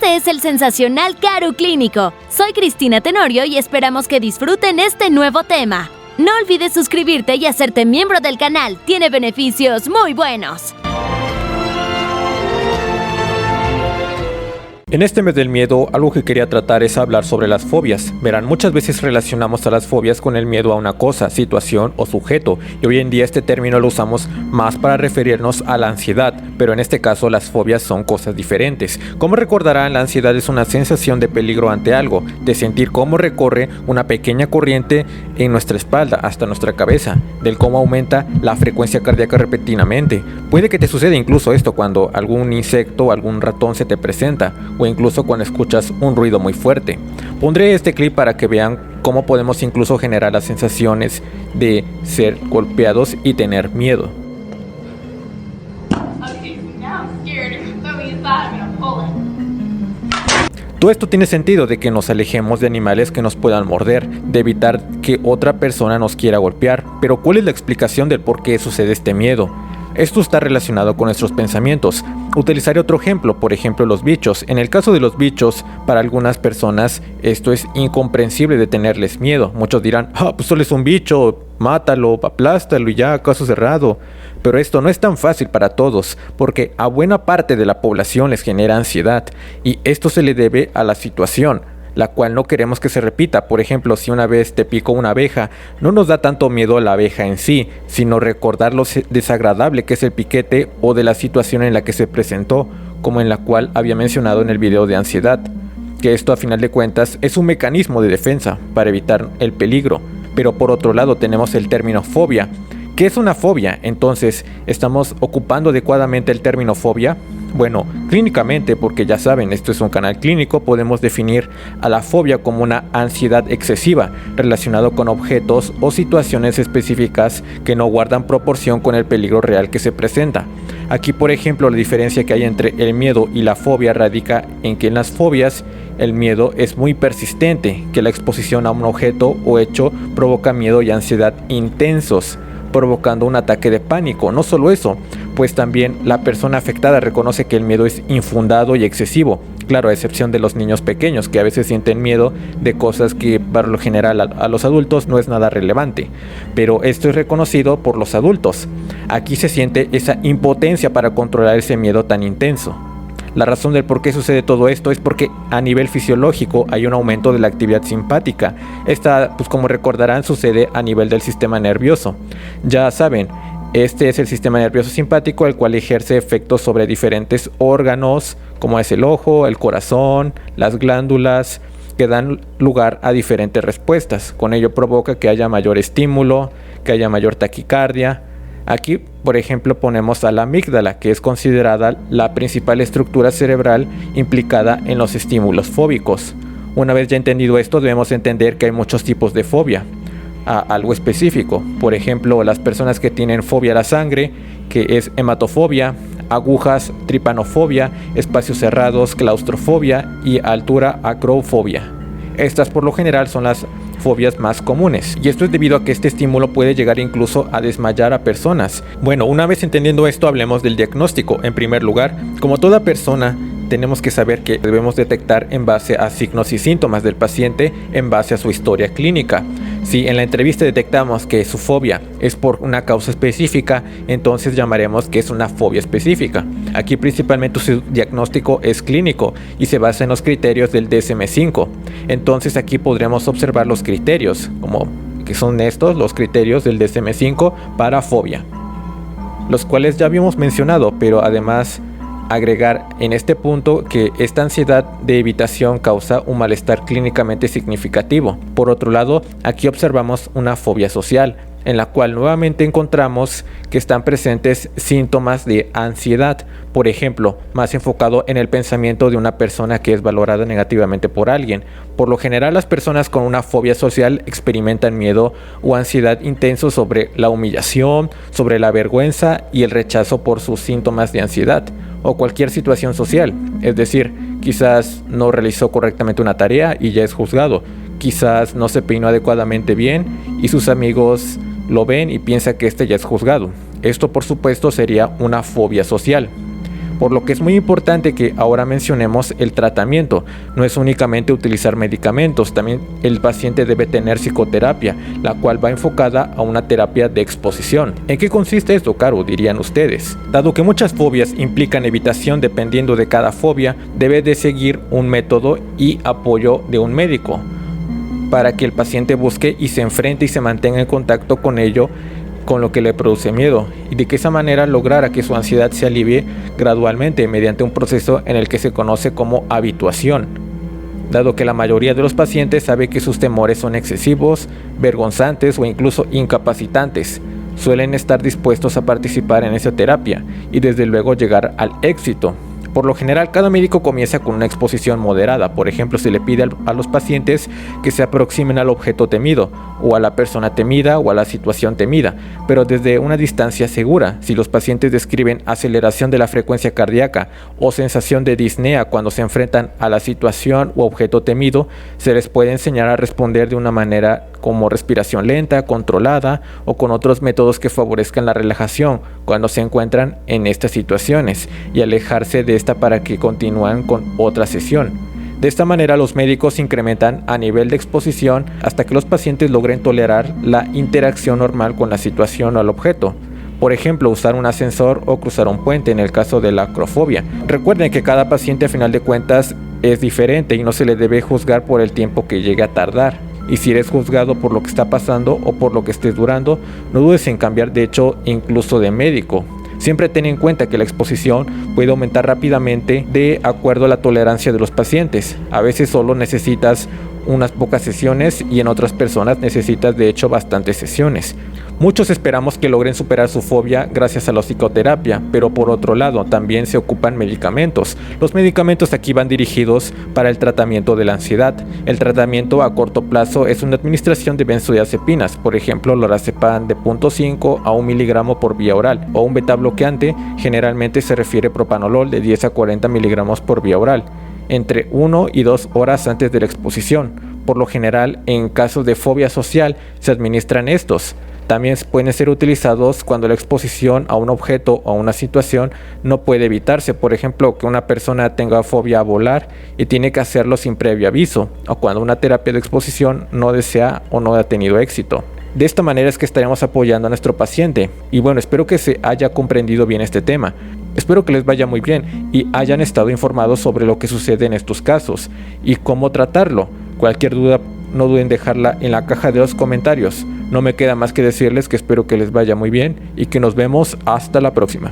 Este es el sensacional Karu Clínico. Soy Cristina Tenorio y esperamos que disfruten este nuevo tema. No olvides suscribirte y hacerte miembro del canal. Tiene beneficios muy buenos. En este mes del miedo, algo que quería tratar es hablar sobre las fobias. Verán, muchas veces relacionamos a las fobias con el miedo a una cosa, situación o sujeto, y hoy en día este término lo usamos más para referirnos a la ansiedad, pero en este caso las fobias son cosas diferentes. Como recordarán, la ansiedad es una sensación de peligro ante algo, de sentir cómo recorre una pequeña corriente en nuestra espalda hasta nuestra cabeza, del cómo aumenta la frecuencia cardíaca repentinamente. Puede que te suceda incluso esto cuando algún insecto o algún ratón se te presenta, o incluso cuando escuchas un ruido muy fuerte. Pondré este clip para que vean cómo podemos incluso generar las sensaciones de ser golpeados y tener miedo. Todo esto tiene sentido de que nos alejemos de animales que nos puedan morder, de evitar que otra persona nos quiera golpear, pero ¿cuál es la explicación del por qué sucede este miedo? Esto está relacionado con nuestros pensamientos. Utilizaré otro ejemplo, por ejemplo los bichos. En el caso de los bichos, para algunas personas esto es incomprensible de tenerles miedo. Muchos dirán, pues solo es un bicho, mátalo, aplástalo y ya, caso cerrado. Pero esto no es tan fácil para todos, porque a buena parte de la población les genera ansiedad, y esto se le debe a la situación, la cual no queremos que se repita. Por ejemplo, si una vez te picó una abeja, no nos da tanto miedo a la abeja en sí, sino recordar lo desagradable que es el piquete o de la situación en la que se presentó, como en la cual había mencionado en el video de ansiedad, que esto a final de cuentas es un mecanismo de defensa para evitar el peligro. Pero por otro lado tenemos el término fobia. ¿Qué es una fobia? Entonces, ¿estamos ocupando adecuadamente el término fobia? Bueno, clínicamente, porque ya saben, esto es un canal clínico, podemos definir a la fobia como una ansiedad excesiva relacionado con objetos o situaciones específicas que no guardan proporción con el peligro real que se presenta. Aquí, por ejemplo, la diferencia que hay entre el miedo y la fobia radica en que en las fobias el miedo es muy persistente, que la exposición a un objeto o hecho provoca miedo y ansiedad intensos, provocando un ataque de pánico. No solo eso, pues también la persona afectada reconoce que el miedo es infundado y excesivo, claro, a excepción de los niños pequeños que a veces sienten miedo de cosas que para lo general a los adultos no es nada relevante, pero esto es reconocido por los adultos. Aquí se siente esa impotencia para controlar ese miedo tan intenso. La razón del por qué sucede todo esto es porque a nivel fisiológico hay un aumento de la actividad simpática. Esta, pues como recordarán, sucede a nivel del sistema nervioso. Ya saben, este es el sistema nervioso simpático, el cual ejerce efectos sobre diferentes órganos, como es el ojo, el corazón, las glándulas, que dan lugar a diferentes respuestas. Con ello provoca que haya mayor estímulo, que haya mayor taquicardia. Aquí, por ejemplo, ponemos a la amígdala, que es considerada la principal estructura cerebral implicada en los estímulos fóbicos. Una vez ya entendido esto, debemos entender que hay muchos tipos de fobia a algo específico. Por ejemplo, las personas que tienen fobia a la sangre, que es hematofobia, agujas, tripanofobia, espacios cerrados, claustrofobia y altura, acrofobia. Estas por lo general son las fobias más comunes, y esto es debido a que este estímulo puede llegar incluso a desmayar a personas. Bueno, una vez entendiendo esto, hablemos del diagnóstico. En primer lugar, como toda persona, tenemos que saber que debemos detectar en base a signos y síntomas del paciente, en base a su historia clínica. Si en la entrevista detectamos que su fobia es por una causa específica, entonces llamaremos que es una fobia específica. Aquí principalmente su diagnóstico es clínico y se basa en los criterios del DSM-5. Entonces aquí podremos observar los criterios, como que son estos los criterios del DSM-5 para fobia, los cuales ya habíamos mencionado, pero además agregar en este punto que esta ansiedad de evitación causa un malestar clínicamente significativo. Por otro lado, aquí observamos una fobia social, en la cual nuevamente encontramos que están presentes síntomas de ansiedad, por ejemplo, más enfocado en el pensamiento de una persona que es valorada negativamente por alguien. Por lo general, las personas con una fobia social experimentan miedo o ansiedad intenso sobre la humillación, sobre la vergüenza y el rechazo por sus síntomas de ansiedad, o cualquier situación social. Es decir, quizás no realizó correctamente una tarea y ya es juzgado, quizás no se peinó adecuadamente bien y sus amigos lo ven y piensan que este ya es juzgado. Esto por supuesto sería una fobia social. por lo que es muy importante que ahora mencionemos el tratamiento. No es únicamente utilizar medicamentos, también el paciente debe tener psicoterapia, la cual va enfocada a una terapia de exposición. ¿En qué consiste esto, Caro?, dirían ustedes. Dado que muchas fobias implican evitación dependiendo de cada fobia, debe de seguir un método y apoyo de un médico para que el paciente busque y se enfrente y se mantenga en contacto con ello, con lo que le produce miedo, y de que esa manera lograra que su ansiedad se alivie gradualmente mediante un proceso en el que se conoce como habituación. Dado que la mayoría de los pacientes sabe que sus temores son excesivos, vergonzantes o incluso incapacitantes, suelen estar dispuestos a participar en esa terapia y desde luego llegar al éxito. Por lo general, cada médico comienza con una exposición moderada. Por ejemplo, se le pide a los pacientes que se aproximen al objeto temido, o a la persona temida, o a la situación temida, pero desde una distancia segura. Si los pacientes describen aceleración de la frecuencia cardíaca o sensación de disnea cuando se enfrentan a la situación o objeto temido, se les puede enseñar a responder de una manera como respiración lenta, controlada, o con otros métodos que favorezcan la relajación cuando se encuentran en estas situaciones, y alejarse de esta para que continúen con otra sesión. De esta manera los médicos incrementan a nivel de exposición hasta que los pacientes logren tolerar la interacción normal con la situación o el objeto. Por ejemplo, usar un ascensor o cruzar un puente en el caso de la acrofobia. Recuerden que cada paciente a final de cuentas es diferente y no se le debe juzgar por el tiempo que llegue a tardar. Y si eres juzgado por lo que está pasando o por lo que estés durando, no dudes en cambiar de hecho incluso de médico. Siempre ten en cuenta que la exposición puede aumentar rápidamente de acuerdo a la tolerancia de los pacientes. A veces solo necesitas unas pocas sesiones y en otras personas necesitas de hecho bastantes sesiones. Muchos esperamos que logren superar su fobia gracias a la psicoterapia, pero por otro lado también se ocupan medicamentos. Los medicamentos aquí van dirigidos para el tratamiento de la ansiedad. El tratamiento a corto plazo es una administración de benzodiazepinas, por ejemplo lorazepam de 0.5 a 1 miligramo por vía oral, o un beta bloqueante, generalmente se refiere propanolol de 10 a 40 miligramos por vía oral, entre 1 y 2 horas antes de la exposición. Por lo general, en casos de fobia social, se administran estos. También pueden ser utilizados cuando la exposición a un objeto o a una situación no puede evitarse. Por ejemplo, que una persona tenga fobia a volar y tiene que hacerlo sin previo aviso, o cuando una terapia de exposición no desea o no ha tenido éxito. De esta manera es que estaremos apoyando a nuestro paciente. Y bueno, espero que se haya comprendido bien este tema. Espero que les vaya muy bien y hayan estado informados sobre lo que sucede en estos casos y cómo tratarlo. Cualquier duda, no duden en dejarla en la caja de los comentarios. No me queda más que decirles que espero que les vaya muy bien y que nos vemos hasta la próxima.